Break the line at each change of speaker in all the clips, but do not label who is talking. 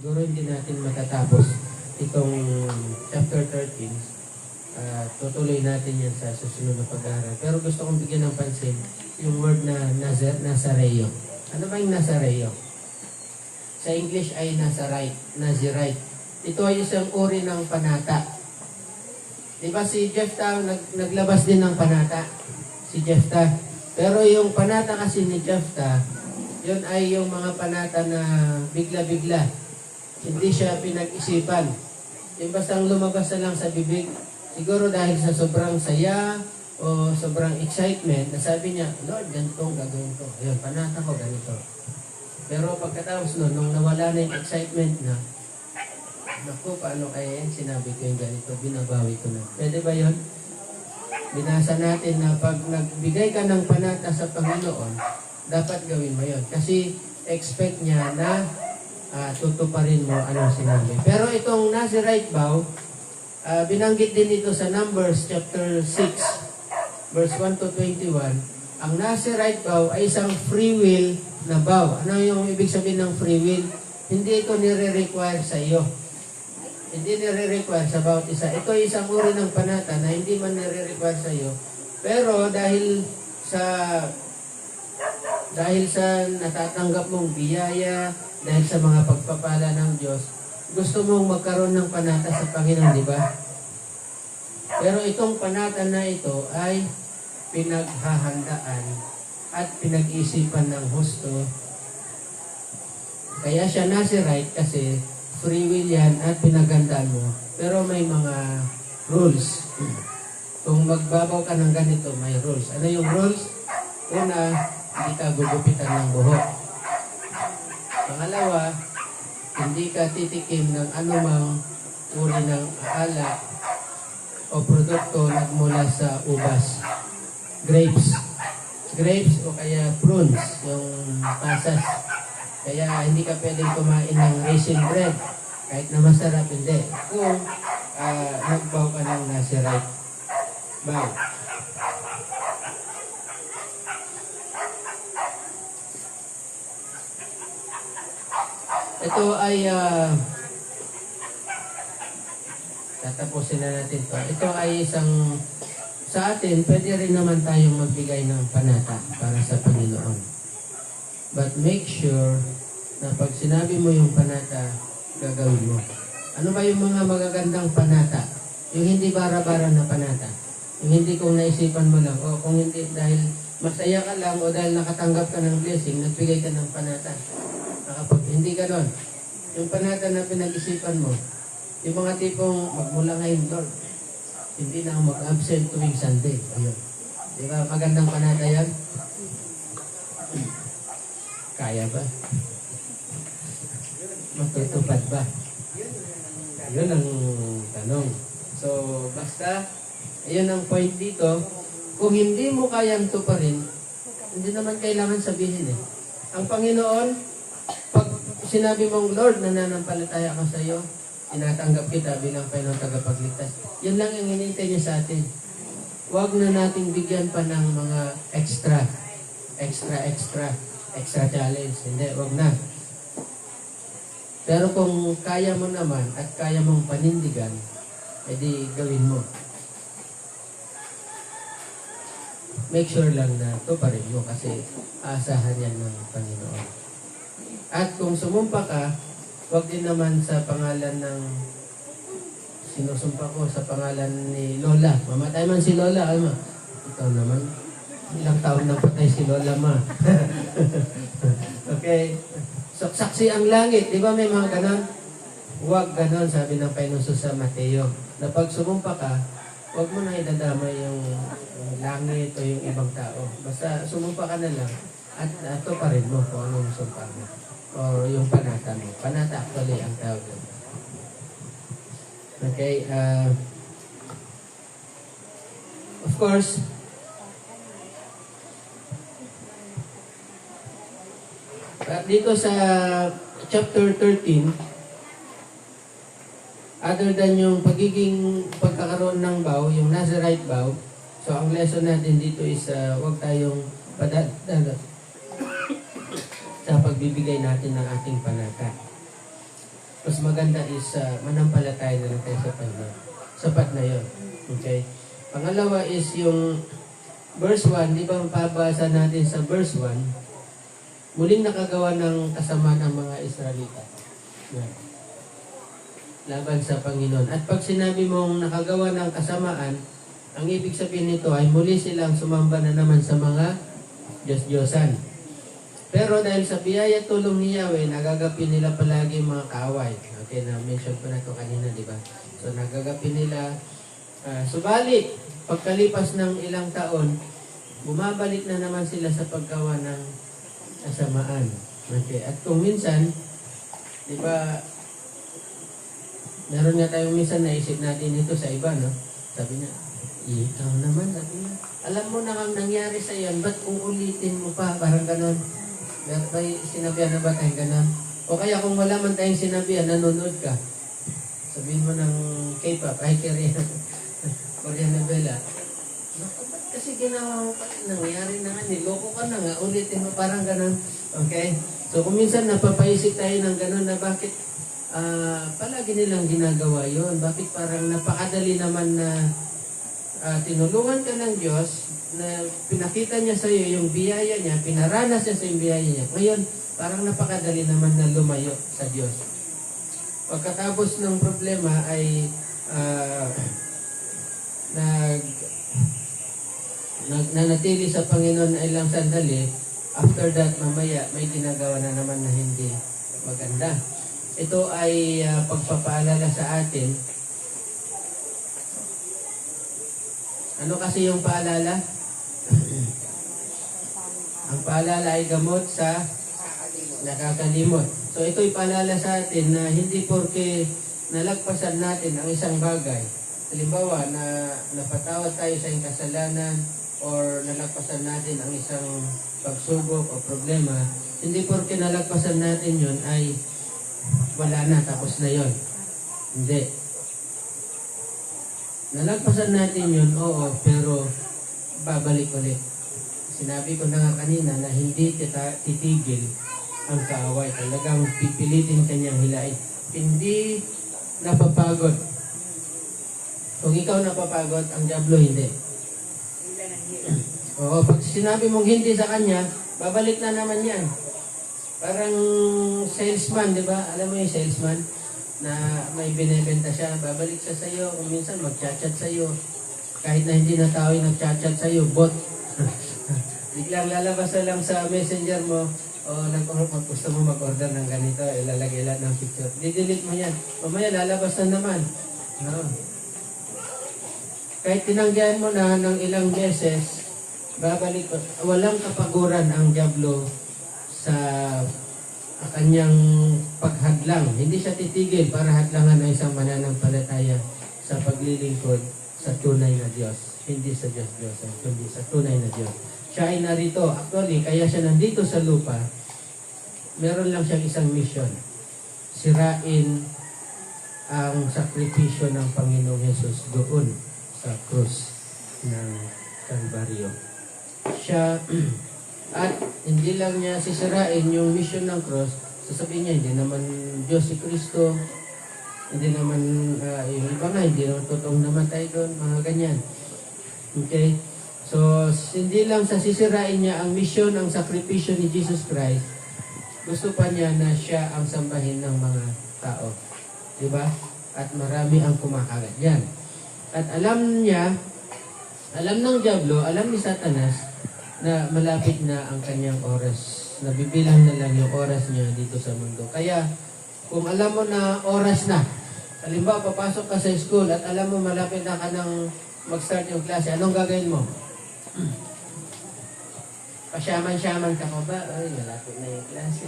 siguro hindi natin matatapos itong chapter 13. Tutuloy natin yan sa susunod na pag-aaral. Pero gusto kong bigyan ng pansin yung word na Nazareo. Ano ba yung Nazareo? Sa English ay Nazirite. Ito ay isang uri ng panata. Diba si Jephthah naglabas din ng panata? Si Jephthah. Pero yung panata kasi ni Jephthah, yun ay yung mga panata na bigla-bigla. Hindi siya pinag-isipan. Yung bastang lumabas na lang sa bibig, siguro dahil sa sobrang saya o sobrang excitement, nasabi niya, Lord, ganitong gagawin ko. Ayun, panata ko, ganito. Pero pagkatapos nun, nung nawala na yung excitement na, naku, paano kaya yan? Sinabi ko yung ganito, binabawi ko na. Pwede ba yun? Binasa natin na pag nagbigay ka ng panata sa Panginoon, dapat gawin mo yun. Kasi expect niya na tutuparin mo anong sinabi. Pero itong Nazirite vow, binanggit din ito sa Numbers chapter 6, verse 1 to 21. Ang Nazirite vow ay isang free will na vow. Ano yung ibig sabihin ng free will? Hindi ito nire-require sa iyo. Hindi nire-require sa bawat isa. Ito ay isang uri ng panata na hindi man nire-require sa iyo. Pero dahil sa natatanggap mong biyaya, dahil sa mga pagpapala ng Diyos, gusto mong magkaroon ng panata sa Panginoon, di ba? Pero itong panata na ito ay pinaghahandaan at pinag-isipan ng husto. Kaya siya Nazirite kasi free will yan at pinagandaan mo. Pero may mga rules. Kung magbabaw ka ng ganito, may rules. Ano yung rules? Una, hindi ka gugupitan ng buhok. Pangalawa, hindi ka titikim ng anumang uri ng alak o produkto nagmula sa ubas. Grapes o kaya prunes, yung pasas. Kaya hindi ka pwedeng kumain ng raisin bread. Kahit na masarap, hindi. Kung nagbaw ka ng Nazirite vow. Ito ay tatapusin na natin to. Ito ay isang sa atin, pwede rin naman tayong magbigay ng panata para sa Panginoon. But make sure na pag sinabi mo yung panata, gagawin mo. Ano ba yung mga magagandang panata? Yung hindi bara-bara na panata. Yung hindi kung naisipan mo lang, o kung hindi dahil masaya ka lang o dahil nakatanggap ka ng blessing, nagbigay ka ng panata. Hindi ka doon. Yung panata na pinag-isipan mo, yung mga tipong magmula ngayon, Lord, hindi na ako mag-absent tuwing Sunday. Ayun. Di ba? Magandang panata yan? Kaya ba? Matutupad ba? Yun ang tanong. So, basta, ayun ang point dito. Kung hindi mo kayang tuparin, hindi naman kailangan sabihin eh. Ang Panginoon, pag sinabi mong, Lord, nananampalataya ako sa iyo, tinatanggap kita bilang Panginoon tagapagligtas. Yan lang yung hinihintay niya sa atin. Huwag na nating bigyan pa ng mga extra challenge. Hindi, huwag na. Pero kung kaya mo naman at kaya mong panindigan, edi gawin mo. Make sure lang na tuparin mo kasi aasahan yan ng Panginoon. At kung sumumpa ka, huwag din naman sa pangalan ng sinusumpa ko, sa pangalan ni Lola. Mamatay man si Lola, Alma. Ikaw naman, ilang taon nang patay si Lola, ma. Okay. So, saksi ang langit. Di ba may mga ganon? Huwag ganon, sabi ng Panginoon sa Mateo. Na pag sumumpa ka, huwag mo na idadama yung langit o yung ibang tao. Basta sumumpa ka na lang at tuparin mo kung anong sumpa mo. O yung panata mo. Panata actually ang tawag. Okay. Of course, dito sa chapter 13, other than yung pagkakaroon ng vow, yung Nazirite vow, so ang lesson natin dito is huwag tayong padadala sa pagbibigay natin ng ating panata. mas maganda is manampalataya na lang tayo sa Panginoon. Sapat na yun. Okay? Pangalawa is yung verse 1, di ba mapabasa natin sa verse 1, muling nakagawa ng kasamaan ang mga Israelita. Yan. Laban sa Panginoon. At pag sinabi mong nakagawa ng kasamaan, ang ibig sabihin nito ay muli silang sumamba na naman sa mga Diyos-Diyosan. Pero dahil sa biyaya at tulong ni Yahweh, nagagapi nila palagi mga kaaway. Okay, na-mention ko na ito kanina, di ba? So, nagagapi nila. Subalit, pagkalipas ng ilang taon, bumabalik na naman sila sa paggawa ng kasamaan. Okay, at kung minsan, di ba, meron nga tayong minsan naisip natin ito sa iba, no? Sabi niya, ikaw naman, sabi niya, alam mo na ang nangyari sa iyan, ba't kung ulitin mo pa? Parang ganon. Meron tayo sinabihan na ba tayong ganon? O kaya kung wala man tayong sinabihan, nanonood ka. Sabihin mo ng K-pop, ay Korean novela. Naku, ba't kasi ginawa mo pa? Nangyari na nga, niloko ka na nga, ulitin mo, parang ganon. Okay? So kung minsan napapaisip tayo ng ganon na bakit palagi nilang ginagawa yon. Bakit parang napakadali naman na tinulungan ka ng Diyos na pinakita niya sa iyo yung biyaya niya, pinaranas niya sa yung biyaya niya. Ngayon, parang napakadali naman na lumayo sa Diyos. Pagkatapos ng problema ay nanatili sa Panginoon ay lang sandali. After that, mamaya, may ginagawa na naman na hindi maganda. Ito ay pagpapaalala sa atin. Ano kasi yung paalala? Ang paalala ay gamot sa nakakalimot. So ito'y paalala sa atin na hindi porke nalagpasan natin ang isang bagay. Halimbawa na napatawad tayo sa isang kasalanan or nalagpasan natin ang isang pagsubok o problema, hindi porke nalagpasan natin yun ay wala na, tapos na yon. Hindi. Nalagpasan natin yun, oo, pero babalik ulit. Sinabi ko na nga kanina na hindi titigil ang kaaway. Talagang pipilitin kanyang hilain. Hindi napapagod. Kung ikaw napapagod, ang diablo hindi. Oo, pag sinabi mong hindi sa kanya, babalik na naman yan. Parang salesman, di ba? Alam mo yung salesman na may binebenta siya, babalik siya sa iyo, kung minsan mag-chat-chat sa iyo. Kahit na hindi na tao yung nag-chat-chat sa iyo, bot. Biglang lalabas na lang sa messenger mo, gusto mo mag-order ng ganito, ilalagay lang ng picture. Didelete mo yan. Mamaya lalabas na naman. No. Kahit tinanggihan mo na ng ilang beses, babalik pa. Walang kapaguran ang diablo sa kanyang paghadlang. Hindi siya titigil para hadlangan ng isang mananampalataya sa paglilingkod sa tunay na Diyos. Hindi sa Diyos-Diyos, kundi sa tunay na Diyos. Siya ay narito. Actually, kaya siya nandito sa lupa, meron lang siyang isang mission. Sirain ang sakripisyo ng Panginoong Hesus doon sa krus ng Kalbaryo. Siya at hindi lang niya sisirain yung mission ng cross, sasabihin niya, hindi naman Diyos si Kristo, hindi naman, yung iba nga, hindi naman totoong namatay doon, mga ganyan. Okay? So, hindi lang sa sisirain niya ang mission, ang sakripisyo ni Jesus Christ, gusto pa niya na siya ang sambahin ng mga tao. Diba? At marami ang kumakagat yan. At alam niya, alam ng diablo, alam ni Satanas, na malapit na ang kanyang oras. Nabibilang na lang yung oras niya dito sa mundo. Kaya, kung alam mo na oras na, halimbawa, papasok ka sa school at alam mo malapit na ka nang mag-start yung klase, anong gagawin mo? Pasyaman-syaman ka ko ba? Ay, malapit na yung klase.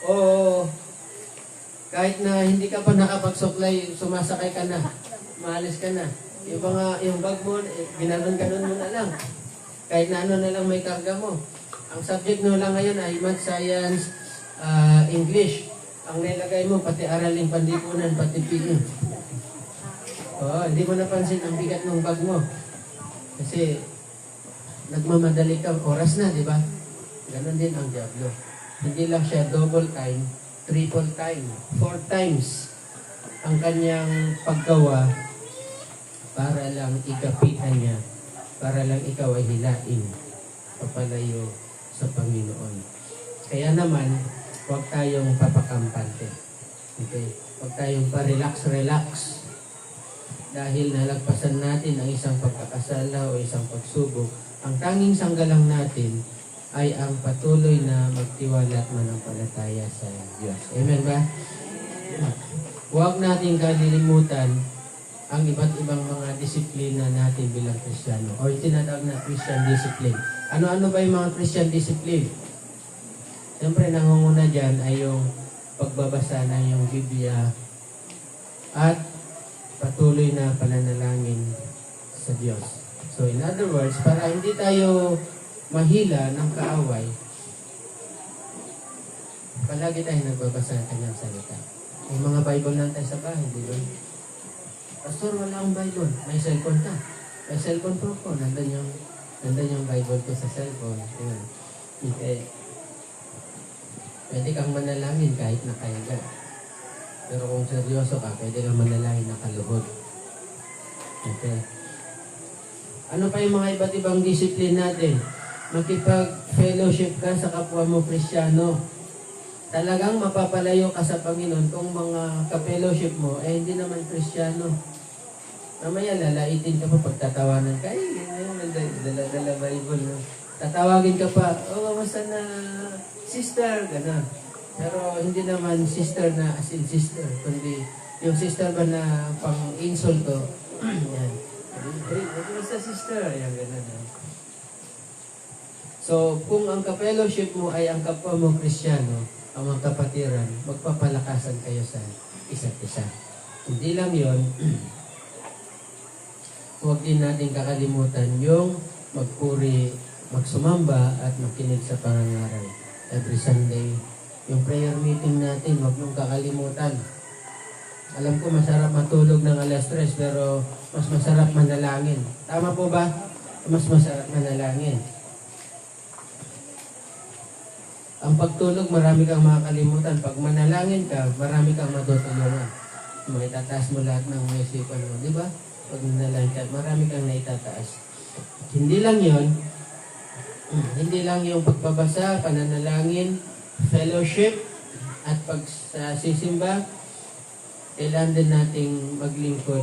O, kahit na hindi ka pa nakapagsuklay, sumasakay ka na, maalis ka na. Yung bag mo, ginanon-ganon mo na lang. Kahit na ano na lang may karga mo. Ang subject mo lang ngayon ay Math, Science, English. Ang nilagay mo, pati araling panlipunan, pati PE. Hindi mo napansin ang bigat ng bag mo. Kasi, nagmamadali kang oras na, di ba? Ganon din ang diablo. Hindi lang siya double time, triple time, 4 times ang kanyang paggawa para lang igapitan niya, para lang ikaw ay hilain papalayo sa Panginoon. Kaya naman, huwag tayong papakampante. Okay? Huwag tayong pa-relax. Dahil nalagpasan natin ang isang pagkakasala o isang pagsubok, ang tanging sanggalang natin ay ang patuloy na magtiwala at manampalataya sa Diyos. Amen ba? Huwag natin kalilimutan ang iba't ibang mga disiplina natin bilang Kristiyano o tinatawag na Christian discipline. Ano-ano ba yung mga Christian discipline? Siyempre, nangunguna dyan ay yung pagbabasa ng yung Biblia at patuloy na pananalangin sa Diyos. So, in other words, para hindi tayo mahila ng kaaway, palagi tayo nagbabasa ng kanyang salita. May mga Bible lang tayo sa bahay, di ba? Pastor, wala akong Bible. May cellphone ka. May cellphone po ko. Nandun yung Bible ko sa cellphone. Ayan. Okay. Pwede kang manalangin kahit nakahiga. Pero kung seryoso ka, pwede kang manalangin nakaluhod. Okay. Ano pa yung mga iba't ibang discipline natin? Makipag-fellowship ka sa kapwa mo Kristiyano. Talagang mapapalayo ka sa Panginoon kung mga ka-fellowship mo, hindi naman Kristiyano. Mamaya lalaitin ka pa pagtatawanan ka. Dala Bible. No? Tatawagin ka pa, kamusta na sister? Gano'n. Pero hindi naman sister na as in sister, kundi yung sister ba na pang-insult ko, yan. Kamusta sister? Yan, gano'n. So, kung ang ka-fellowship mo ay ang kapwa mo Kristiyano, ang mga kapatiran, magpapalakasan kayo sa isa't isa. Hindi lang yon, huwag din natin kakalimutan yung magpuri, magsumamba at makinig sa pangangaral. Every Sunday, yung prayer meeting natin, huwag nung kakalimutan. Alam ko masarap matulog ng 3:00, pero mas masarap manalangin. Tama po ba? Mas masarap manalangin. Ang pagtulog, marami kang makakalimutan. Pag manalangin ka, marami kang matutulungan. Maitataas mo lahat ng mga isipan mo. Di ba? Pag manalangin ka, marami kang naitataas. Hindi lang yon, hindi lang yung pagbabasa, pananalangin, fellowship, at pagsisimba, kailangan din nating maglingkod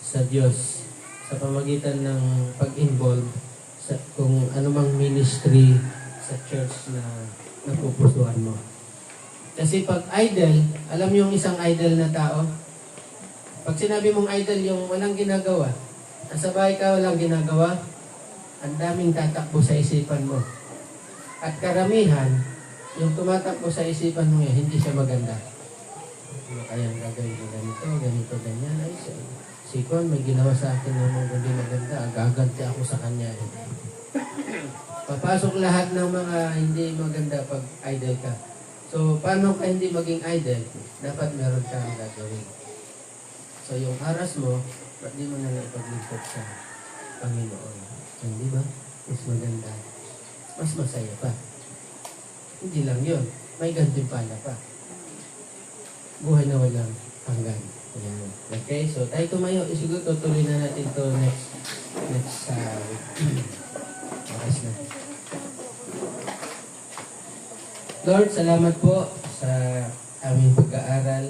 sa Diyos sa pamagitan ng pag-involve sa kung anumang ministry sa church na napupusuan mo. Kasi pag idol, alam niyo yung isang idol na tao? Pag sinabi mong idol, yung walang ginagawa, nasa bahay ka, walang ginagawa, ang daming tatakbo sa isipan mo. At karamihan, yung tumatakbo sa isipan mo hindi siya maganda. Ano kayang gagawin ko ganito, ganyan. Ay, si Kon, may ginawa sa akin na hindi maganda, gaganti ako sa kanya. Papasok lahat ng mga hindi maganda pag idol ka. So, paano ka hindi maging idol? Dapat meron kang gagawin. So, yung aras mo, ba't di mo na ipaglingkod sa Panginoon? Hindi ba? Mas maganda. Mas masaya pa. Hindi lang yun. May gantimpala pa. Buhay na walang hanggan. Ayan. Okay, so tayo tumayo. Siguro tutuloy na natin to next oras na. Lord, salamat po sa aming pag-aaral.